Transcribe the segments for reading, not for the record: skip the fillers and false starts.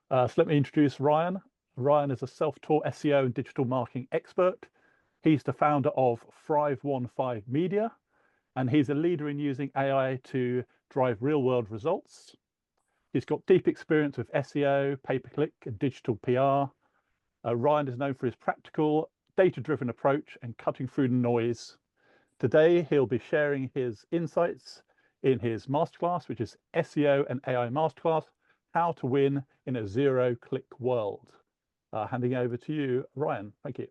So let me introduce Ryan. Ryan is a self-taught SEO and digital marketing expert. He's the founder of Thrive15 Media, and he's a leader in using AI to drive real-world results. He's got deep experience with SEO, pay-per-click, and digital PR. Ryan is known for his practical, data-driven approach and cutting through the noise. Today, he'll be sharing his insights in his masterclass, which is SEO and AI Masterclass, How to Win in a Zero-Click World. Handing over to you, Ryan. Thank you.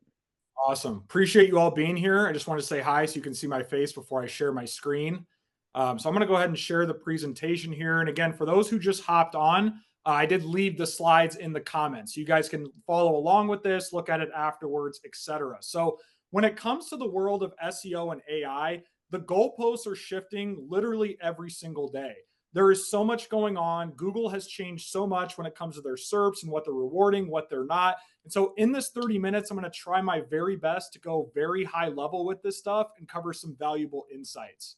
Awesome. Appreciate you all being here. I just want to say hi so you can see my face before I share my screen. So I'm going to go ahead and share the presentation here. And again, for those who just hopped on, I did leave the slides in the comments. You guys can follow along with this, look at it afterwards, etc. So when it comes to the world of SEO and AI, the goalposts are shifting literally every single day. There is so much going on. Google has changed so much when it comes to their SERPs and what they're rewarding, what they're not. And so in this 30 minutes, I'm going to try my very best to go very high level with this stuff and cover some valuable insights.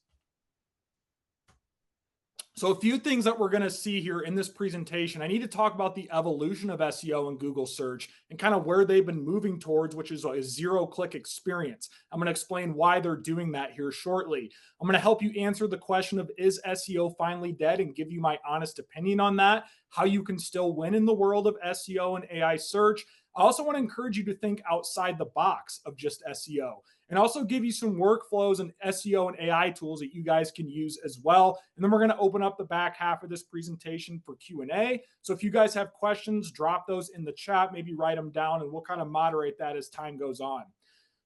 So a few things that we're going to see here in this presentation. I need to talk about the evolution of SEO and Google search and kind of where they've been moving towards, which is a zero-click experience. I'm going to explain why they're doing that here shortly. I'm going to help you answer the question of, is SEO finally dead, and give you my honest opinion on that, how you can still win in the world of SEO and AI search. I also want to encourage you to think outside the box of just SEO, and also give you some workflows and SEO and AI tools that you guys can use as well. And then we're going to open up the back half of this presentation for Q&A. So if you guys have questions, drop those in the chat, maybe write them down, and we'll kind of moderate that as time goes on.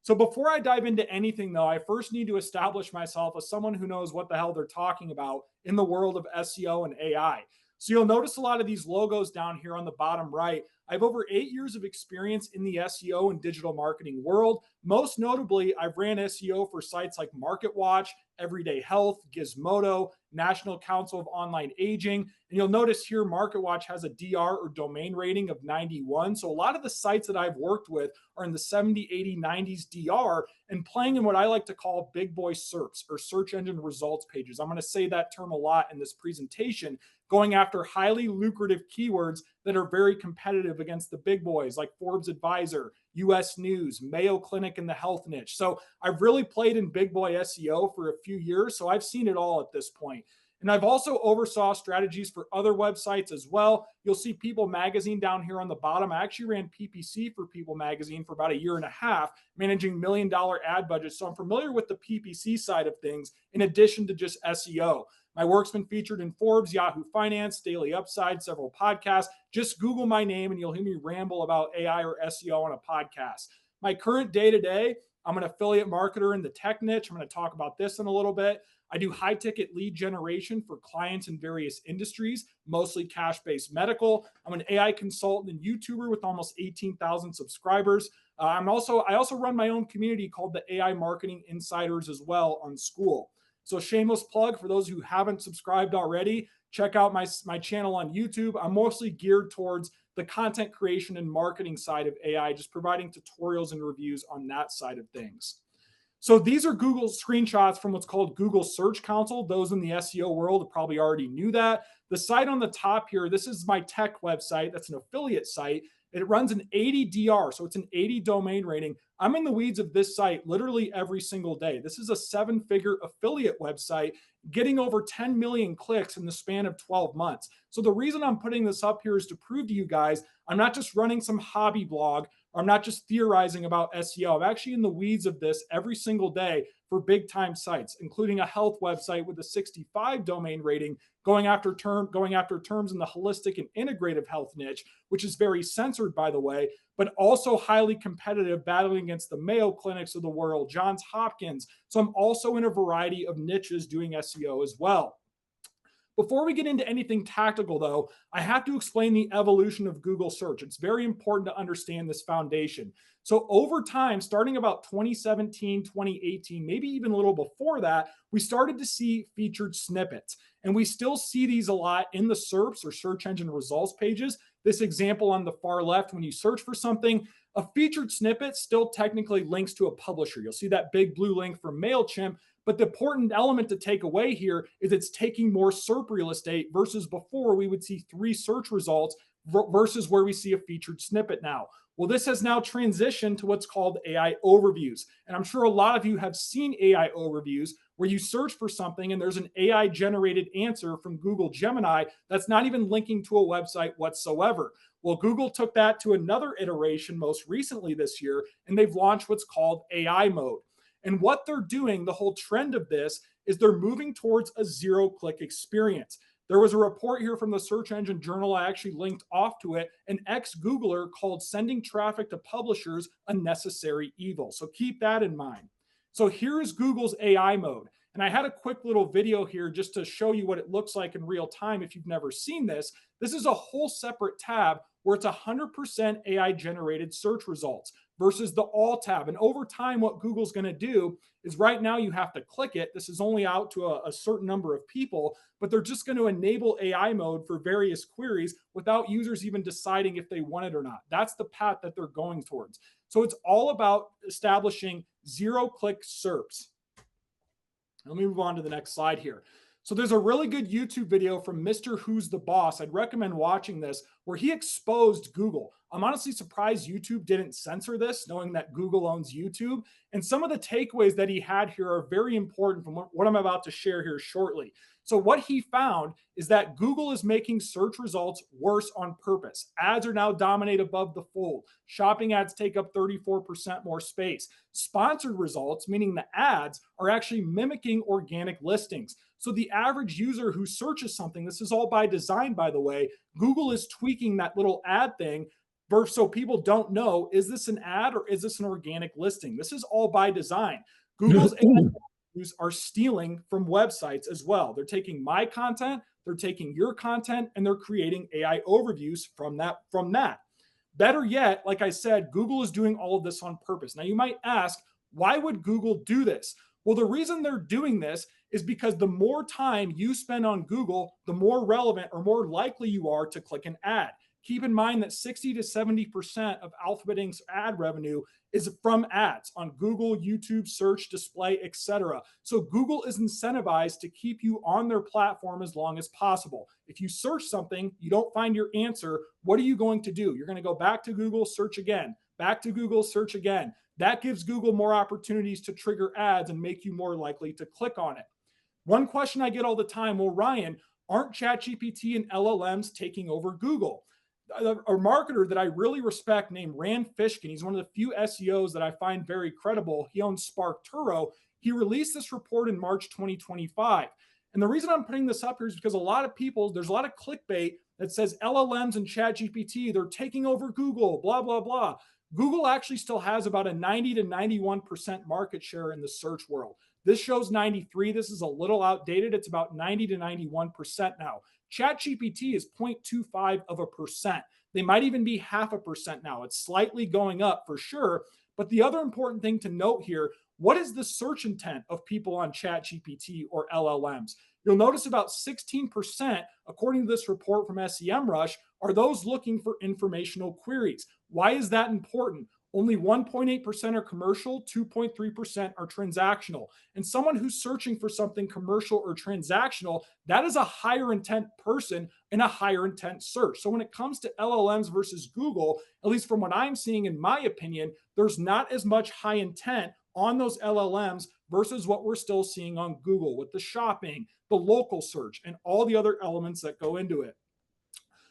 So before I dive into anything, though, I first need to establish myself as someone who knows what the hell they're talking about in the world of SEO and AI. So you'll notice a lot of these logos down here on the bottom right. I have over 8 years of experience in the SEO and digital marketing world. Most notably, I've ran SEO for sites like MarketWatch, Everyday Health, Gizmodo, National Council of Online Aging. And you'll notice here MarketWatch has a DR or domain rating of 91. So a lot of the sites that I've worked with are in the 70, 80, 90s DR and playing in what I like to call big boy SERPs, or search engine results pages. I'm going to say that term a lot in this presentation, going after highly lucrative keywords that are very competitive against the big boys like Forbes Advisor, US News, Mayo Clinic in the health niche. So I've really played in big boy SEO for a few years, so I've seen it all at this point. And I've also oversaw strategies for other websites as well. You'll see People Magazine down here on the bottom. I actually ran PPC for People Magazine for about a year and a half, managing $1 million ad budgets. So I'm familiar with the PPC side of things in addition to just SEO. My work's been featured in Forbes, Yahoo Finance, Daily Upside, several podcasts. Just Google my name and you'll hear me ramble about AI or SEO on a podcast. My current day-to-day, I'm an affiliate marketer in the tech niche. I'm going to talk about this in a little bit. I do high-ticket lead generation for clients in various industries, mostly cash-based medical. I'm an AI consultant and YouTuber with almost 18,000 subscribers. I also run my own community called the AI Marketing Insiders as well on School. So shameless plug for those who haven't subscribed already, check out my channel on YouTube. I'm mostly geared towards the content creation and marketing side of AI, just providing tutorials and reviews on that side of things. So these are Google screenshots from what's called Google Search Console. Those in the SEO world probably already knew that. The site on the top here, this is my tech website. That's an affiliate site. It runs an 80 DR, so it's an 80 domain rating. I'm in the weeds of this site literally every single day. This is a 7-figure affiliate website getting over 10 million clicks in the span of 12 months. So the reason I'm putting this up here is to prove to you guys I'm not just running some hobby blog, or I'm not just theorizing about SEO. I'm actually in the weeds of this every single day for big time sites, including a health website with a 65 domain rating, going after terms in the holistic and integrative health niche, which is very censored, by the way, but also highly competitive, battling against the Mayo Clinics of the world, Johns Hopkins. So I'm also in a variety of niches doing SEO as well. Before we get into anything tactical, though, I have to explain the evolution of Google search. It's very important to understand this foundation. So over time, starting about 2017, 2018, maybe even a little before that, we started to see featured snippets. And we still see these a lot in the SERPs, or search engine results pages. This example on the far left, when you search for something, a featured snippet still technically links to a publisher. You'll see that big blue link from MailChimp. But the important element to take away here is it's taking more SERP real estate versus before we would see 3 search results versus where we see a featured snippet now. Well, this has now transitioned to what's called AI overviews. And I'm sure a lot of you have seen AI overviews where you search for something and there's an AI generated answer from Google Gemini that's not even linking to a website whatsoever. Well, Google took that to another iteration most recently this year, and they've launched what's called AI mode. And what they're doing, the whole trend of this, is they're moving towards a zero-click experience. There was a report here from the Search Engine Journal. I actually linked off to it. An ex-Googler called sending traffic to publishers a necessary evil. So keep that in mind. So here is Google's AI mode. And I had a quick little video here just to show you what it looks like in real time if you've never seen this. This is a whole separate tab where it's 100% AI generated search results versus the all tab. And over time, what Google's going to do is right now you have to click it. This is only out to a certain number of people, but they're just going to enable AI mode for various queries without users even deciding if they want it or not. That's the path that they're going towards. So it's all about establishing zero-click SERPs. Let me move on to the next slide here. So there's a really good YouTube video from Mr. Who's the Boss. I'd recommend watching this, where he exposed Google. I'm honestly surprised YouTube didn't censor this, knowing that Google owns YouTube. And some of the takeaways that he had here are very important from what I'm about to share here shortly. So what he found is that Google is making search results worse on purpose. Ads are now dominate above the fold. Shopping ads take up 34% more space. Sponsored results, meaning the ads, are actually mimicking organic listings. So the average user who searches something, this is all by design, by the way, Google is tweaking that little ad thing so people don't know, is this an ad or is this an organic listing? This is all by design. Google's AI are stealing from websites as well. They're taking my content, they're taking your content, and they're creating AI overviews from that. Better yet, like I said, Google is doing all of this on purpose. Now you might ask, why would Google do this? Well, the reason they're doing this is because the more time you spend on Google, the more relevant or more likely you are to click an ad. Keep in mind that 60 to 70% of Alphabet Inc.'s ad revenue is from ads on Google, YouTube, search, display, etc. So Google is incentivized to keep you on their platform as long as possible. If you search something, you don't find your answer, what are you going to do? You're going to go back to Google, search again, back to Google, search again. That gives Google more opportunities to trigger ads and make you more likely to click on it. One question I get all the time, well, Ryan, aren't ChatGPT and LLMs taking over Google? A marketer that I really respect named Rand Fishkin, he's one of the few SEOs that I find very credible. He owns Spark Turo. He released this report in March 2025. And the reason I'm putting this up here is because there's a lot of clickbait that says LLMs and ChatGPT, they're taking over Google, blah, blah, blah. Google actually still has about a 90 to 91% market share in the search world. This shows 93. This is a little outdated. It's about 90 to 91% now. ChatGPT is 0.25%. They might even be 0.5% now. It's slightly going up for sure. But the other important thing to note here, what is the search intent of people on ChatGPT or LLMs? You'll notice about 16%, according to this report from SEMrush, are those looking for informational queries. Why is that important? Only 1.8% are commercial, 2.3% are transactional. And someone who's searching for something commercial or transactional, that is a higher intent person in a higher intent search. So when it comes to LLMs versus Google, at least from what I'm seeing, in my opinion, there's not as much high intent on those LLMs versus what we're still seeing on Google with the shopping, the local search, and all the other elements that go into it.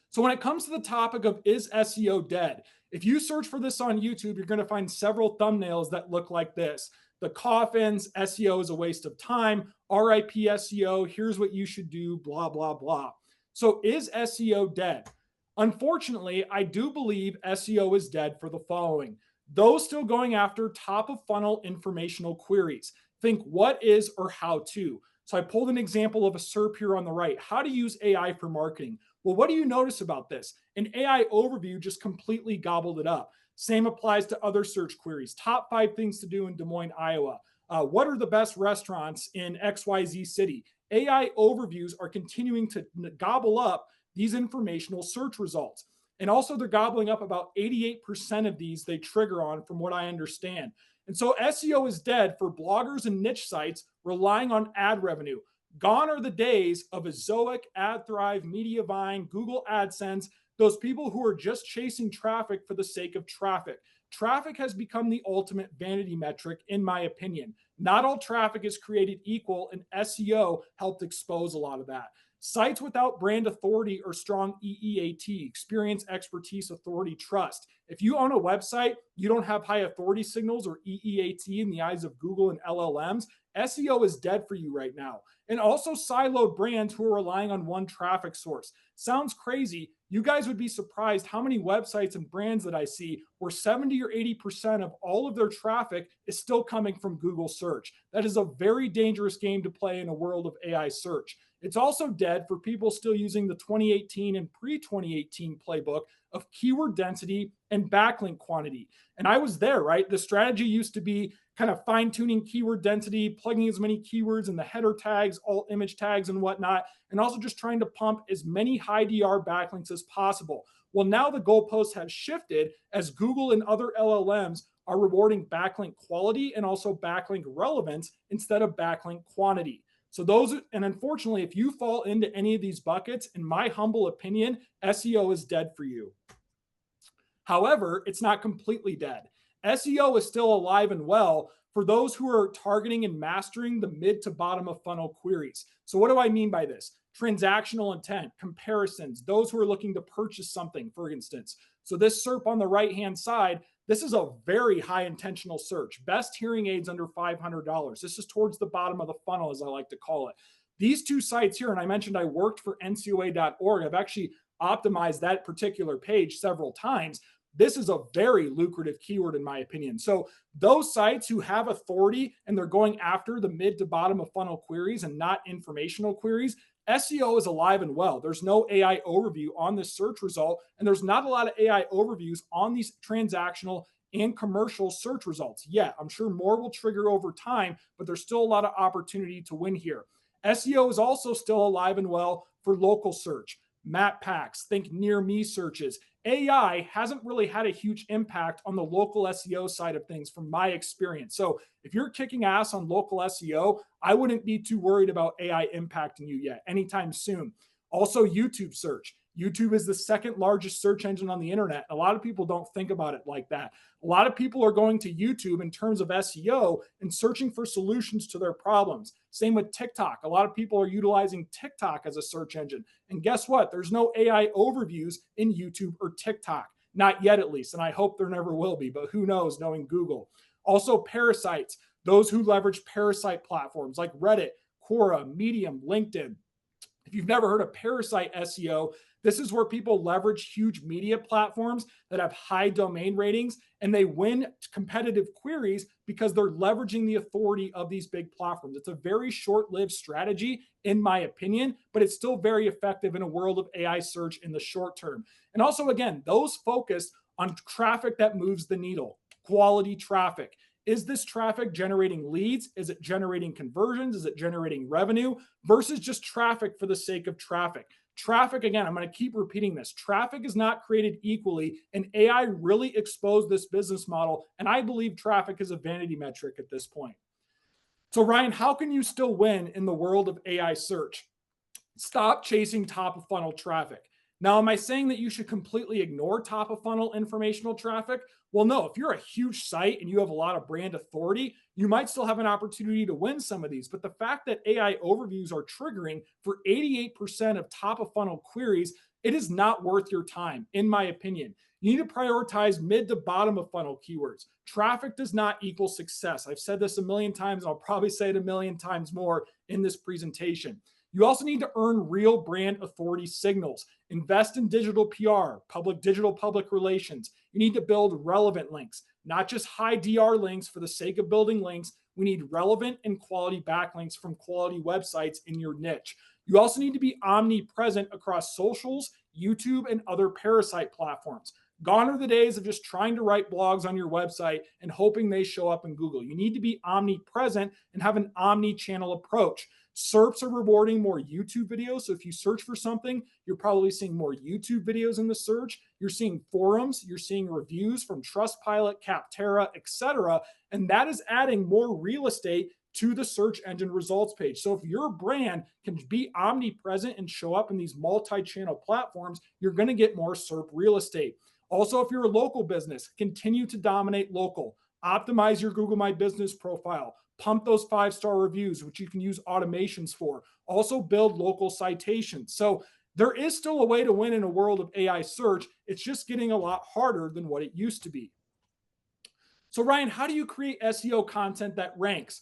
So when it comes to the topic of is SEO dead, if you search for this on YouTube, you're going to find several thumbnails that look like this. The coffins, SEO is a waste of time, RIP SEO, here's what you should do, blah, blah, blah. So is SEO dead? Unfortunately, I do believe SEO is dead for the following. Those still going after top of funnel informational queries. Think what is or how to. So I pulled an example of a SERP here on the right. How to use AI for marketing. Well, what do you notice about this? An AI overview just completely gobbled it up. Same applies to other search queries. Top 5 things to do in Des Moines, Iowa. What are the best restaurants in XYZ city? AI overviews are continuing to gobble up these informational search results. And also they're gobbling up about 88% of these they trigger on from what I understand. And so SEO is dead for bloggers and niche sites relying on ad revenue. Gone are the days of Ezoic, AdThrive, Mediavine, Google AdSense. those people who are just chasing traffic for the sake of traffic. Traffic has become the ultimate vanity metric, in my opinion. Not all traffic is created equal, and SEO helped expose a lot of that. Sites without brand authority or strong EEAT, experience, expertise, authority, trust. If you own a website, you don't have high authority signals or EEAT in the eyes of Google and LLMs, SEO is dead for you right now. And also siloed brands who are relying on one traffic source. Sounds crazy. You guys would be surprised how many websites and brands that I see where 70 or 80% of all of their traffic is still coming from Google search. That is a very dangerous game to play in a world of AI search. It's also dead for people still using the 2018 and pre-2018 playbook of keyword density and backlink quantity. And I was there, right? The strategy used to be kind of fine-tuning keyword density, plugging as many keywords in the header tags, alt image tags and whatnot, and also just trying to pump as many high DR backlinks as possible. Well, now the goalposts have shifted as Google and other LLMs are rewarding backlink quality and also backlink relevance instead of backlink quantity. So those, and unfortunately, if you fall into any of these buckets, in my humble opinion, SEO is dead for you. However, it's not completely dead. SEO is still alive and well for those who are targeting and mastering the mid to bottom of funnel queries. So what do I mean by this? Transactional intent, comparisons, those who are looking to purchase something, for instance. So this SERP on the right-hand side, this is a very high intentional search. Best hearing aids under $500. This is towards the bottom of the funnel, as I like to call it. These two sites here, and I mentioned I worked for NCOA.org. I've actually optimized that particular page several times. This is a very lucrative keyword, in my opinion. So those sites who have authority and they're going after the mid to bottom of funnel queries and not informational queries, SEO is alive and well. There's no AI overview on this search result, and there's not a lot of AI overviews on these transactional and commercial search results. Yeah, I'm sure more will trigger over time, but there's still a lot of opportunity to win here. SEO is also still alive and well for local search, map packs, think near me searches. AI hasn't really had a huge impact on the local SEO side of things from my experience. So if you're kicking ass on local SEO, I wouldn't be too worried about AI impacting you yet anytime soon. Also, YouTube search. YouTube is the second largest search engine on the internet. A lot of people don't think about it like that. A lot of people are going to YouTube in terms of SEO and searching for solutions to their problems. Same with TikTok. A lot of people are utilizing TikTok as a search engine. And guess what? There's no AI overviews in YouTube or TikTok. Not yet, at least. And I hope there never will be, but who knows, knowing Google. Also, parasites. Those who leverage parasite platforms like Reddit, Quora, Medium, LinkedIn. If you've never heard of parasite SEO, this is where people leverage huge media platforms that have high domain ratings and they win competitive queries because they're leveraging the authority of these big platforms. It's a very short-lived strategy, in my opinion, but it's still very effective in a world of AI search in the short term. And also, again, those focused on traffic that moves the needle, quality traffic. Is this traffic generating leads? Is it generating conversions? Is it generating revenue? Versus just traffic for the sake of traffic. Traffic, again, I'm going to keep repeating this. Traffic is not created equally, and AI really exposed this business model, and I believe traffic is a vanity metric at this point. So, Ryan, how can you still win in the world of AI search? Stop chasing top of funnel traffic. Now, am I saying that you should completely ignore top of funnel informational traffic? Well, no. If you're a huge site and you have a lot of brand authority, you might still have an opportunity to win some of these. But the fact that AI overviews are triggering for 88% of top of funnel queries, it is not worth your time, in my opinion. You need to prioritize mid to bottom of funnel keywords. Traffic does not equal success. I've said this a million times, and I'll probably say it a million times more in this presentation. You also need to earn real brand authority signals. Invest in digital PR, digital public relations. You need to build relevant links, not just high DR links for the sake of building links. We need relevant and quality backlinks from quality websites in your niche. You also need to be omnipresent across socials, YouTube, and other parasite platforms. Gone are the days of just trying to write blogs on your website and hoping they show up in Google. You need to be omnipresent and have an omni-channel approach. SERPs are rewarding more YouTube videos. So if you search for something, you're probably seeing more YouTube videos in the search. You're seeing forums, you're seeing reviews from Trustpilot, Capterra, etc. And that is adding more real estate to the search engine results page. So if your brand can be omnipresent and show up in these multi-channel platforms, you're going to get more SERP real estate. Also, if you're a local business, continue to dominate local. Optimize your Google My Business profile. Pump those 5-star reviews, which you can use automations for. Also build local citations. So there is still a way to win in a world of AI search. It's just getting a lot harder than what it used to be. So Ryan, how do you create SEO content that ranks?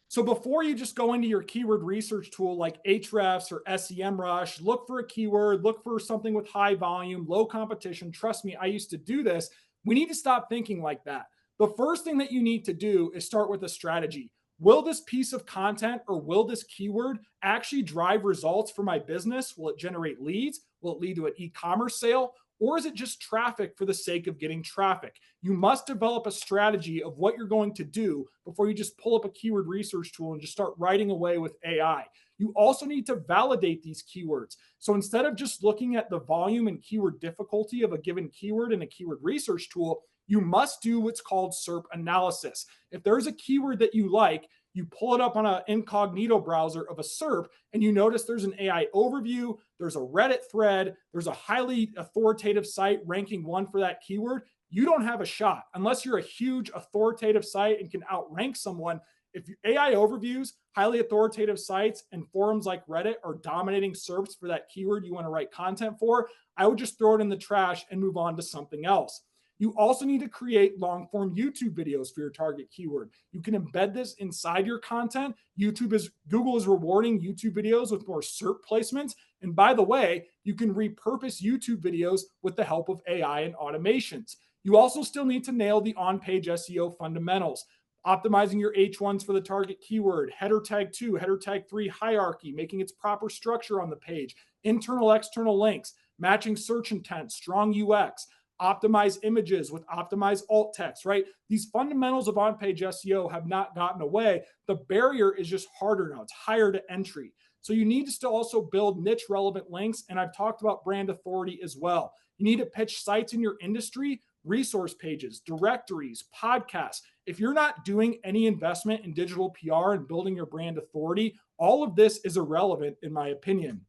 So before you just go into your keyword research tool like Ahrefs or SEMrush, look for a keyword, look for something with high volume, low competition. Trust me, I used to do this. We need to stop thinking like that. The first thing that you need to do is start with a strategy. Will this piece of content or will this keyword actually drive results for my business? Will it generate leads? Will it lead to an e-commerce sale? Or is it just traffic for the sake of getting traffic? You must develop a strategy of what you're going to do before you just pull up a keyword research tool and just start writing away with AI. You also need to validate these keywords. So instead of just looking at the volume and keyword difficulty of a given keyword in a keyword research tool, you must do what's called SERP analysis. If there's a keyword that you like, you pull it up on an incognito browser of a SERP and you notice there's an AI overview, there's a Reddit thread, there's a highly authoritative site ranking 1 for that keyword. You don't have a shot unless you're a huge authoritative site and can outrank someone. If AI overviews, highly authoritative sites, and forums like Reddit are dominating SERPs for that keyword you want to write content for, I would just throw it in the trash and move on to something else. You also need to create long-form YouTube videos for your target keyword. You can embed this inside your content. Google is rewarding YouTube videos with more SERP placements. And by the way, you can repurpose YouTube videos with the help of AI and automations. You also still need to nail the on-page SEO fundamentals. Optimizing your H1s for the target keyword, header tag 2, header tag 3 hierarchy, making its proper structure on the page, internal, external links, matching search intent, strong UX, optimize images with optimized alt text, right? These fundamentals of on-page SEO have not gotten away. The barrier is just harder now. It's higher to entry. So you need to still also build niche relevant links. And I've talked about brand authority as well. You need to pitch sites in your industry, resource pages, directories, podcasts. If you're not doing any investment in digital PR and building your brand authority, all of this is irrelevant in my opinion.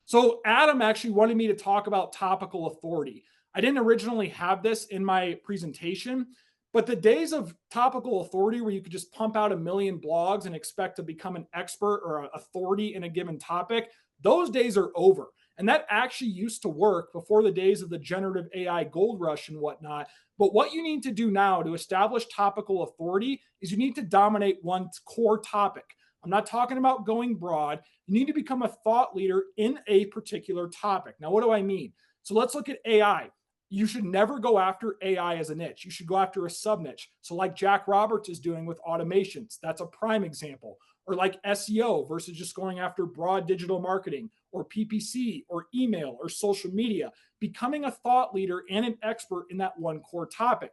So Adam actually wanted me to talk about topical authority. I didn't originally have this in my presentation, but the days of topical authority where you could just pump out 1 million blogs and expect to become an expert or an authority in a given topic, those days are over. And that actually used to work before the days of the generative AI gold rush and whatnot. But what you need to do now to establish topical authority is you need to dominate one core topic. I'm not talking about going broad. You need to become a thought leader in a particular topic. Now, what do I mean? So let's look at AI. You should never go after AI as a niche. You should go after a sub niche. So like Jack Roberts is doing with automations, that's a prime example. Or like SEO versus just going after broad digital marketing or PPC or email or social media, becoming a thought leader and an expert in that one core topic.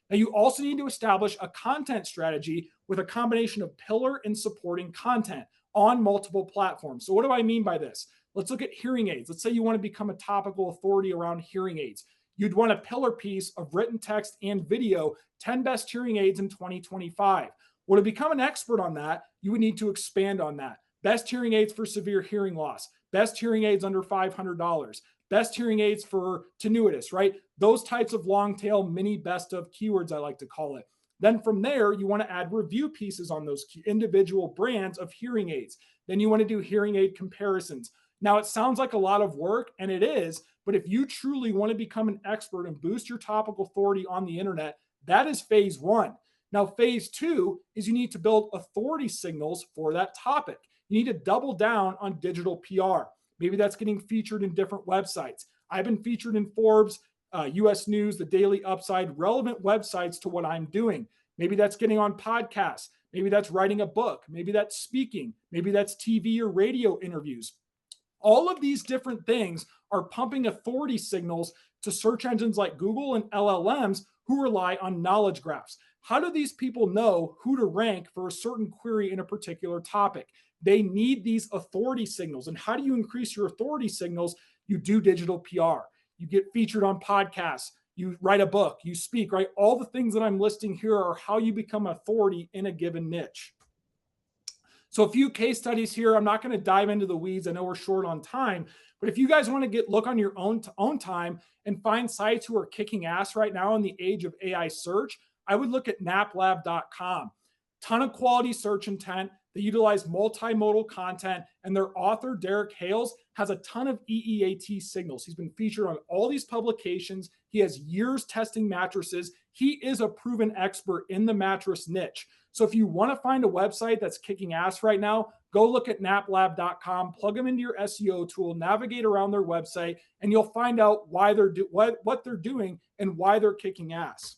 Now, you also need to establish a content strategy with a combination of pillar and supporting content on multiple platforms. So what do I mean by this? Let's look at hearing aids. Let's say you want to become a topical authority around hearing aids. You'd want a pillar piece of written text and video, 10 best hearing aids in 2025. Well, to become an expert on that, you would need to expand on that. Best hearing aids for severe hearing loss, best hearing aids under $500, best hearing aids for tinnitus, right? Those types of long tail mini best of keywords, I like to call it. Then from there, you want to add review pieces on those individual brands of hearing aids. Then you want to do hearing aid comparisons. Now, it sounds like a lot of work, and it is, but if you truly want to become an expert and boost your topical authority on the internet, that is phase 1. Now, phase 2 is you need to build authority signals for that topic. You need to double down on digital PR. Maybe that's getting featured in different websites. I've been featured in Forbes, US News, the Daily Upside, relevant websites to what I'm doing. Maybe that's getting on podcasts. Maybe that's writing a book. Maybe that's speaking. Maybe that's TV or radio interviews. All of these different things are pumping authority signals to search engines like Google and LLMs who rely on knowledge graphs. How do these people know who to rank for a certain query in a particular topic? They need these authority signals. And how do you increase your authority signals? You do digital PR. You get featured on podcasts. You write a book. You speak, right? All the things that I'm listing here are how you become authority in a given niche. So a few case studies here. I'm not going to dive into the weeds. I know we're short on time, but if you guys want to look on your own time and find sites who are kicking ass right now in the age of AI search, I would look at naplab.com. Ton of quality search intent. They utilize multimodal content, and their author, Derek Hales, has a ton of EEAT signals. He's been featured on all these publications. He has years testing mattresses. He is a proven expert in the mattress niche. So if you want to find a website that's kicking ass right now, go look at naplab.com, plug them into your SEO tool, navigate around their website, and you'll find out why what they're doing and why they're kicking ass.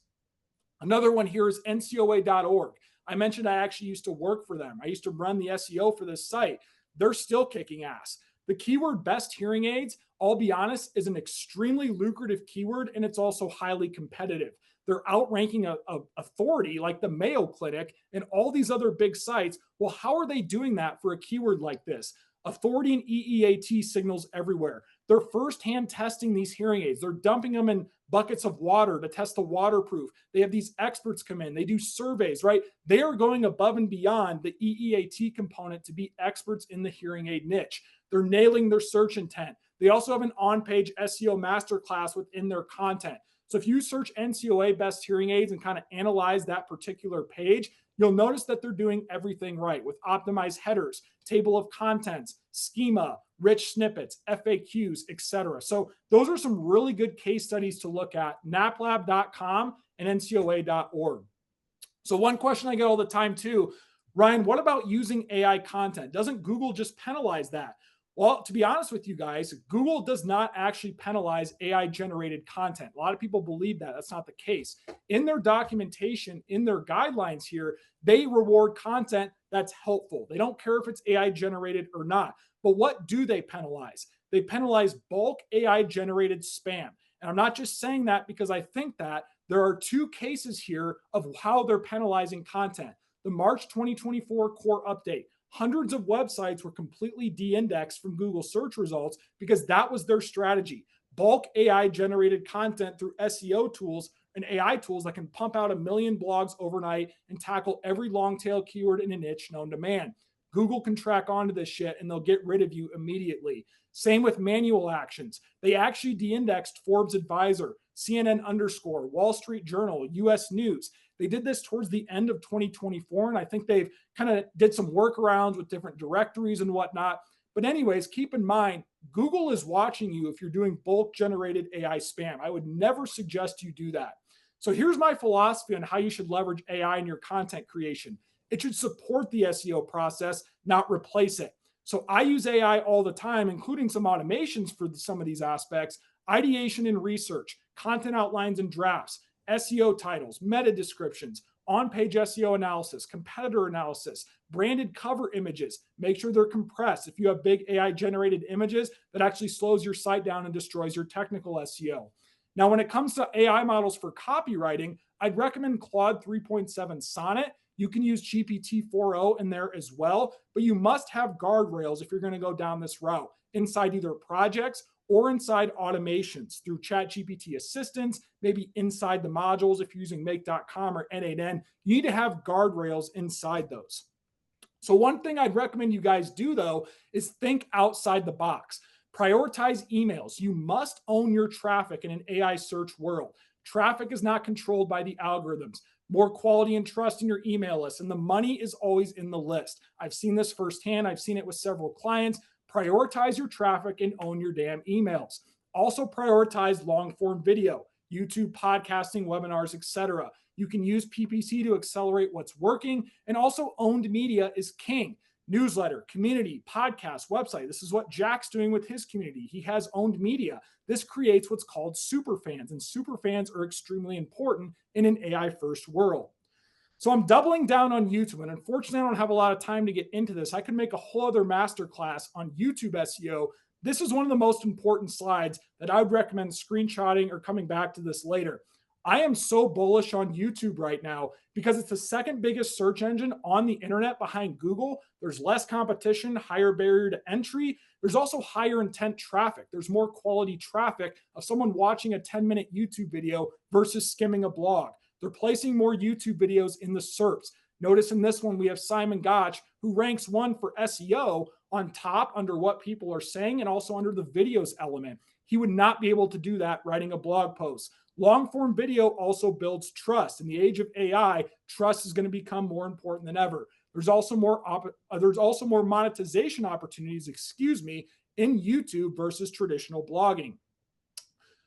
Another one here is NCOA.org. I mentioned I actually used to work for them. I used to run the SEO for this site. They're still kicking ass. The keyword best hearing aids, I'll be honest, is an extremely lucrative keyword, and it's also highly competitive. They're outranking a authority like the Mayo Clinic and all these other big sites. Well, how are they doing that for a keyword like this? Authority and EEAT signals everywhere. They're firsthand testing these hearing aids. They're dumping them in buckets of water to test the waterproof. They have these experts come in. They do surveys, right? They are going above and beyond the EEAT component to be experts in the hearing aid niche. They're nailing their search intent. They also have an on-page SEO masterclass within their content. So if you search NCOA best hearing aids and kind of analyze that particular page, you'll notice that they're doing everything right with optimized headers, table of contents, schema, rich snippets, FAQs, etc. So those are some really good case studies to look at, naplab.com and ncoa.org. So one question I get all the time too, Ryan, what about using AI content? Doesn't Google just penalize that? Well, to be honest with you guys, Google does not actually penalize AI generated content. A lot of people believe that. That's not the case. In their documentation, in their guidelines here, they reward content that's helpful. They don't care if it's AI generated or not. But what do they penalize? They penalize bulk AI generated spam. And I'm not just saying that because I think that. There are two cases here of how they're penalizing content. The March 2024 core update. Hundreds of websites were completely de-indexed from Google search results because that was their strategy. Bulk AI generated content through SEO tools and AI tools that can pump out 1 million blogs overnight and tackle every long tail keyword in a niche known to man. Google can track onto this shit and they'll get rid of you immediately. Same with manual actions. They actually de-indexed Forbes Advisor, CNN_, Wall Street Journal, US News. They did this towards the end of 2024, and I think they've kind of did some workarounds with different directories and whatnot. But anyways, keep in mind, Google is watching you if you're doing bulk generated AI spam. I would never suggest you do that. So here's my philosophy on how you should leverage AI in your content creation. It should support the SEO process, not replace it. So I use AI all the time, including some automations for some of these aspects, ideation and research, content outlines and drafts, SEO titles, meta descriptions, on-page SEO analysis, competitor analysis, branded cover images. Make sure they're compressed. If you have big AI-generated images, that actually slows your site down and destroys your technical SEO. Now, when it comes to AI models for copywriting, I'd recommend Claude 3.7 Sonnet. You can use GPT 4.0 in there as well, but you must have guardrails if you're going to go down this route inside either projects or inside automations through ChatGPT assistants, maybe inside the modules if you're using make.com or N8N. You need to have guardrails inside those. So one thing I'd recommend you guys do, though, is think outside the box. Prioritize emails. You must own your traffic in an AI search world. Traffic is not controlled by the algorithms. More quality and trust in your email list, and the money is always in the list. I've seen this firsthand. I've seen it with several clients. Prioritize your traffic and own your damn emails. Also prioritize long form video, YouTube, podcasting, webinars, etc. You can use PPC to accelerate what's working, and also owned media is king. Newsletter, community, podcast, website. This is what Jack's doing with his community. He has owned media. This creates what's called super fans, and super fans are extremely important in an AI first world. So I'm doubling down on YouTube, and unfortunately, I don't have a lot of time to get into this. I could make a whole other masterclass on YouTube SEO. This is one of the most important slides that I would recommend screenshotting or coming back to this later. I am so bullish on YouTube right now because it's the second biggest search engine on the internet behind Google. There's less competition, higher barrier to entry. There's also higher intent traffic. There's more quality traffic of someone watching a 10-minute YouTube video versus skimming a blog. They're placing more YouTube videos in the SERPs. Notice in this one, we have Simon Gotch, who ranks 1 for SEO on top under what people are saying and also under the videos element. He would not be able to do that writing a blog post. Long form video also builds trust. In the age of AI, trust is going to become more important than ever. There's also more monetization opportunities, in YouTube versus traditional blogging.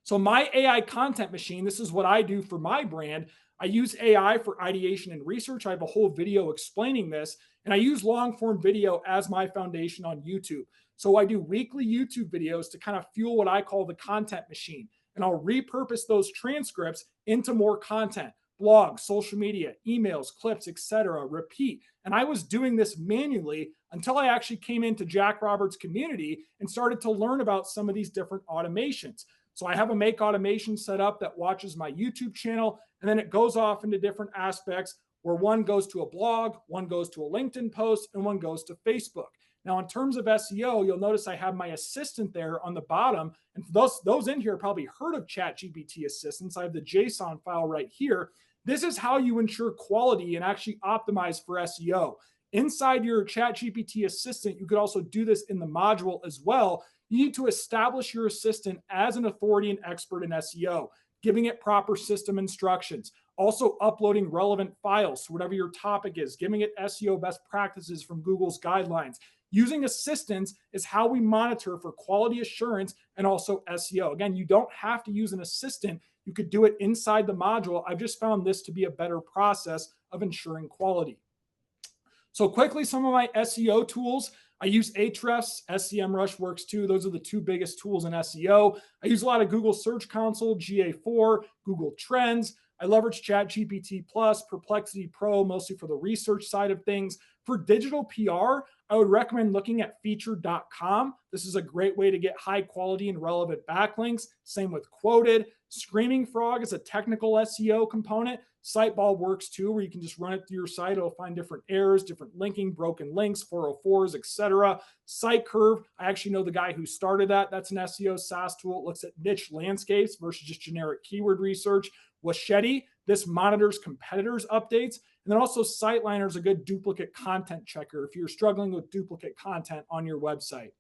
So my AI content machine, this is what I do for my brand. I use AI for ideation and research. I have a whole video explaining this, and I use long form video as my foundation on YouTube. So I do weekly YouTube videos to kind of fuel what I call the content machine, and I'll repurpose those transcripts into more content, blogs, social media, emails, clips, etc. Repeat. And I was doing this manually until I actually came into Jack Roberts' community and started to learn about some of these different automations. So I have a make automation set up that watches my YouTube channel, and then it goes off into different aspects where one goes to a blog, one goes to a LinkedIn post, and one goes to Facebook. Now, in terms of SEO, you'll notice I have my assistant there on the bottom. And for those in here probably heard of ChatGPT assistants. I have the JSON file right here. This is how you ensure quality and actually optimize for SEO. Inside your ChatGPT assistant, you could also do this in the module as well. You need to establish your assistant as an authority and expert in SEO, giving it proper system instructions, also uploading relevant files, so whatever your topic is, giving it SEO best practices from Google's guidelines. Using assistants is how we monitor for quality assurance and also SEO. Again, you don't have to use an assistant. You could do it inside the module. I've just found this to be a better process of ensuring quality. So quickly, some of my SEO tools. I use Ahrefs, SEMrush works too. Those are the 2 biggest tools in SEO. I use a lot of Google Search Console, GA4, Google Trends. I leverage ChatGPT Plus, Perplexity Pro, mostly for the research side of things. For digital PR, I would recommend looking at featured.com. This is a great way to get high quality and relevant backlinks. Same with Quoted. Screaming Frog is a technical SEO component. Siteball works too, where you can just run it through your site. It'll find different errors, different linking, broken links, 404s, etc. SiteCurve, I actually know the guy who started that. That's an SEO SaaS tool. It looks at niche landscapes versus just generic keyword research. Washeti, this monitors competitors' updates. And then also Siteliner is a good duplicate content checker if you're struggling with duplicate content on your website.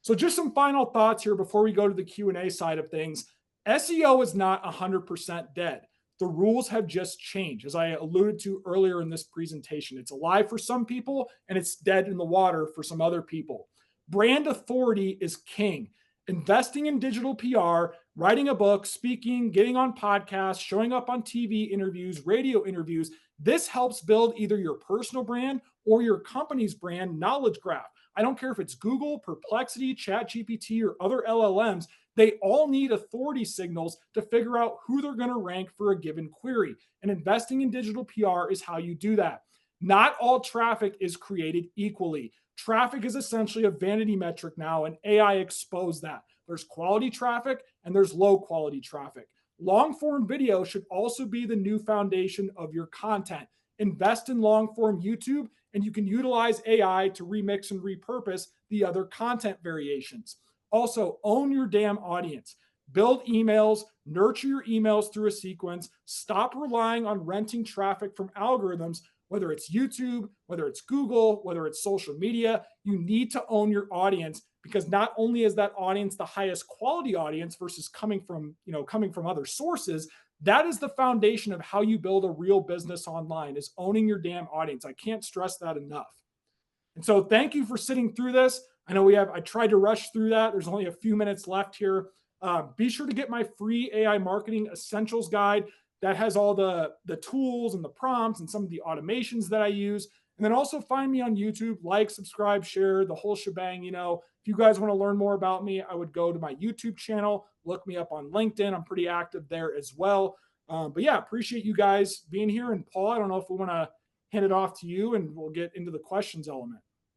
So just some final thoughts here before we go to the Q&A side of things. SEO is not 100% dead. The rules have just changed, as I alluded to earlier in this presentation. It's alive for some people, and it's dead in the water for some other people. Brand authority is king. Investing in digital PR, writing a book, speaking, getting on podcasts, showing up on TV interviews, radio interviews, this helps build either your personal brand or your company's brand knowledge graph. I don't care if it's Google, Perplexity, ChatGPT, or other LLMs. They all need authority signals to figure out who they're going to rank for a given query. And investing in digital PR is how you do that. Not all traffic is created equally. Traffic is essentially a vanity metric now, and AI exposed that. There's quality traffic and there's low quality traffic. Long form video should also be the new foundation of your content. Invest in long form YouTube, and you can utilize AI to remix and repurpose the other content variations. Also, own your damn audience. Build emails, nurture your emails through a sequence. Stop relying on renting traffic from algorithms, whether it's YouTube, whether it's Google, whether it's social media. You need to own your audience, because not only is that audience the highest quality audience versus coming from other sources, that is the foundation of how you build a real business online, is owning your damn audience. I can't stress that enough. And so thank you for sitting through this. I know I tried to rush through that. There's only a few minutes left here. Be sure to get my free AI marketing essentials guide that has all the tools and the prompts and some of the automations that I use. And then also find me on YouTube, like, subscribe, share, the whole shebang. If you guys want to learn more about me, I would go to my YouTube channel, look me up on LinkedIn. I'm pretty active there as well. But yeah, appreciate you guys being here. And Paul, I don't know if we want to hand it off to you and we'll get into the questions element.